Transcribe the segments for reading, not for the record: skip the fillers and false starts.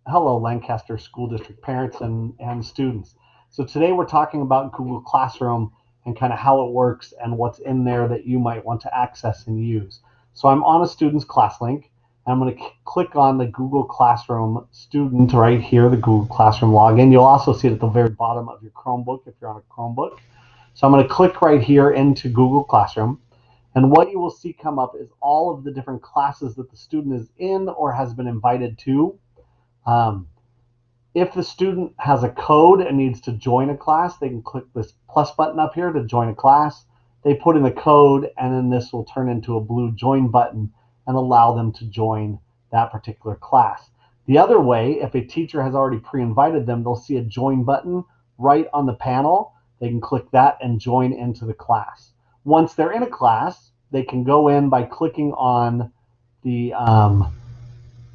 Hello, Lancaster School District parents and students. So today we're talking about Google Classroom and kind of how it works and what's in there that you might want to access and use. So I'm on a student's class link. And I'm going to click on the Google Classroom student right here, the Google Classroom login. You'll also see it at the very bottom of your Chromebook if you're on a Chromebook. So I'm going to click right here into Google Classroom. And what you will see come up is all of the different classes that the student is in or has been invited to. Um, if the student has a code and needs to join a class, they can click this plus button up here to join a class. They put in the code, and then this will turn into a blue join button and allow them to join that particular class. The other way, if a teacher has already pre-invited them, they'll see a join button right on the panel. They can click that and join into the class. Once they're in a class, they can go in by clicking on the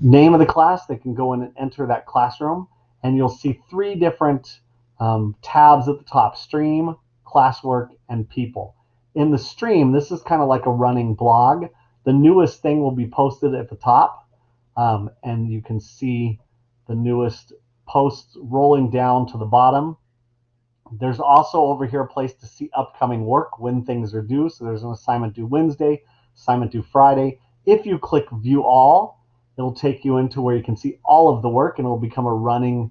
name of the class. They can go in and enter that classroom, and you'll see three different tabs at the top: stream, classwork, and people. In the stream, this is kind of like a running blog. The newest thing will be posted at the top, and you can see the newest posts rolling down to the bottom. There's also over here a place to see upcoming work, when things are due. So there's an assignment due Wednesday, assignment due Friday. If you click view all, it'll take you into where you can see all of the work, and it'll become a running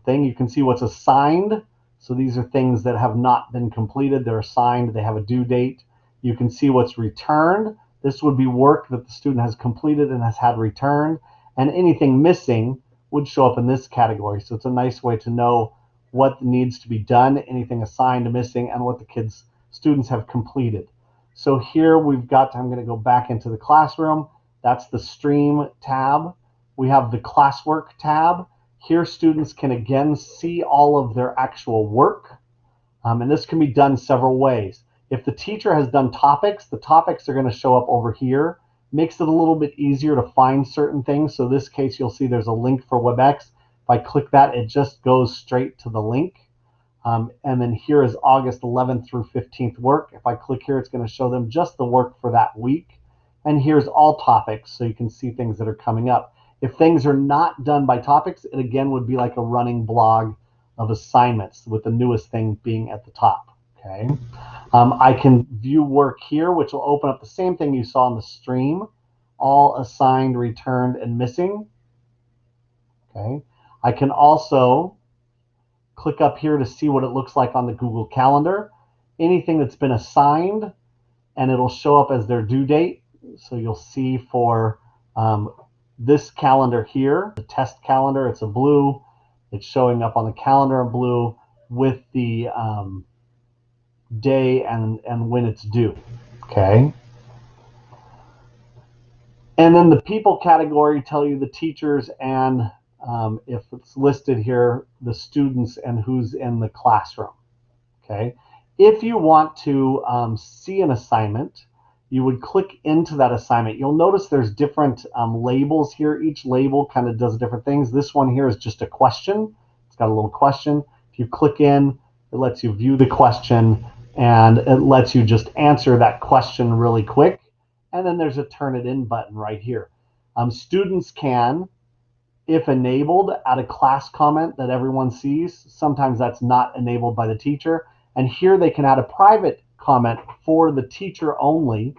thing. You can see what's assigned. So these are things that have not been completed. They're assigned. They have a due date. You can see what's returned. This would be work that the student has completed and has had returned. And anything missing would show up in this category. So it's a nice way to know what needs to be done, anything assigned, missing, and what the students have completed. So here we've got, I'm going to go back into the classroom. That's the stream tab. We have the classwork tab. Here students can again see all of their actual work. And this can be done several ways. If the teacher has done topics, the topics are going to show up over here. Makes it a little bit easier to find certain things. So in this case, you'll see there's a link for WebEx. If I click that, it just goes straight to the link. And then here is August 11th through 15th work. If I click here, it's going to show them just the work for that week. And here's all topics, so you can see things that are coming up. If things are not done by topics, it again would be like a running blog of assignments, with the newest thing being at the top. Okay. I can view work here, which will open up the same thing you saw in the stream: all assigned, returned, and missing. Okay. I can also click up here to see what it looks like on the Google Calendar. Anything that's been assigned, and it'll show up as their due date. So you'll see for this calendar here, the test calendar, it's a blue. It's showing up on the calendar in blue with the day and when it's due. Okay. And then the people category tell you the teachers and if it's listed here, the students and who's in the classroom. Okay. If you want to see an assignment, you would click into that assignment. You'll notice there's different labels here. Each label kind of does different things. This one here is just a question. It's got a little question. If you click in, it lets you view the question, and it lets you just answer that question really quick. And then there's a turn it in button right here. Students can, if enabled, add a class comment that everyone sees. Sometimes that's not enabled by the teacher. And here they can add a private comment for the teacher only.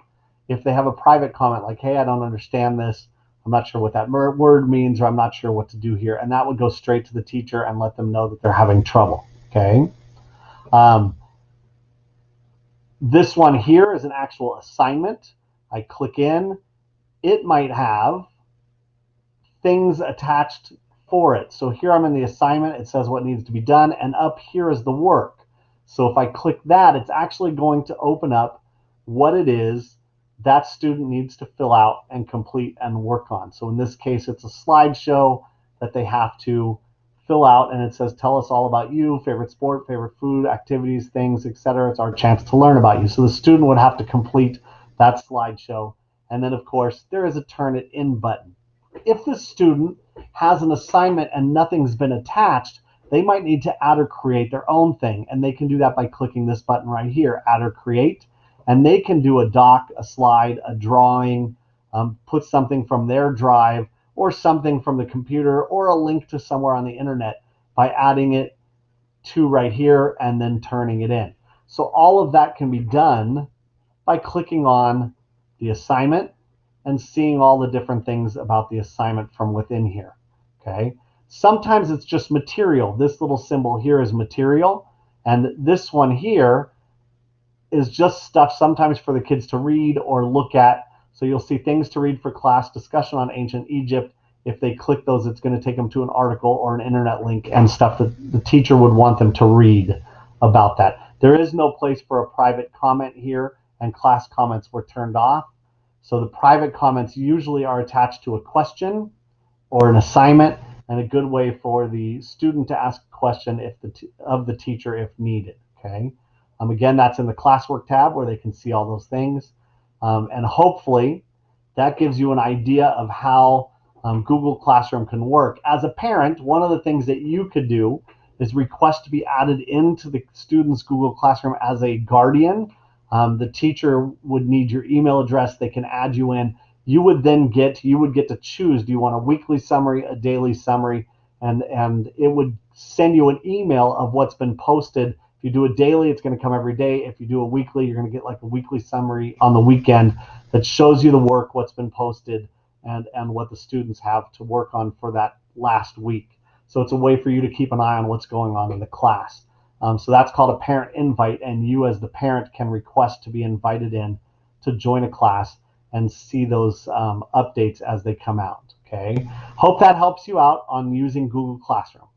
If they have a private comment like, hey, I don't understand this, I'm not sure what that word means, or I'm not sure what to do here. And that would go straight to the teacher and let them know that they're having trouble. Okay. This one here is an actual assignment. I click in. It might have things attached for it. So here I'm in the assignment. It says what needs to be done. And up here is the work. So if I click that, it's actually going to open up what it is that student needs to fill out and complete and work on. So in this case, it's a slideshow that they have to fill out, and it says, tell us all about you, favorite sport, favorite food, activities, things, etc. It's our chance to learn about you. So the student would have to complete that slideshow. And then, of course, there is a turn it in button. If the student has an assignment and nothing's been attached, they might need to add or create their own thing. And they can do that by clicking this button right here, add or create. And they can do a doc, a slide, a drawing, put something from their drive, or something from the computer or a link to somewhere on the internet by adding it to right here and then turning it in. So all of that can be done by clicking on the assignment and seeing all the different things about the assignment from within here. Okay. Sometimes it's just material. This little symbol here is material, and this one here is just stuff sometimes for the kids to read or look at. So you'll see things to read for class, discussion on ancient Egypt. If they click those, it's going to take them to an article or an internet link and stuff that the teacher would want them to read about that. There is no place for a private comment here, and class comments were turned off. So the private comments usually are attached to a question or an assignment, and a good way for the student to ask a question of the teacher if needed. Okay. Again, that's in the Classwork tab where they can see all those things. And hopefully that gives you an idea of how Google Classroom can work. As a parent, one of the things that you could do is request to be added into the student's Google Classroom as a guardian. The teacher would need your email address. They can add you in. You would get to choose, do you want a weekly summary, a daily summary, and it would send you an email of what's been posted. If you do a daily, it's going to come every day. If you do a weekly, you're going to get like a weekly summary on the weekend that shows you the work, what's been posted, and what the students have to work on for that last week. So it's a way for you to keep an eye on what's going on in the class. So that's called a parent invite, and you as the parent can request to be invited in to join a class and see those updates as they come out. Okay. Hope that helps you out on using Google Classroom.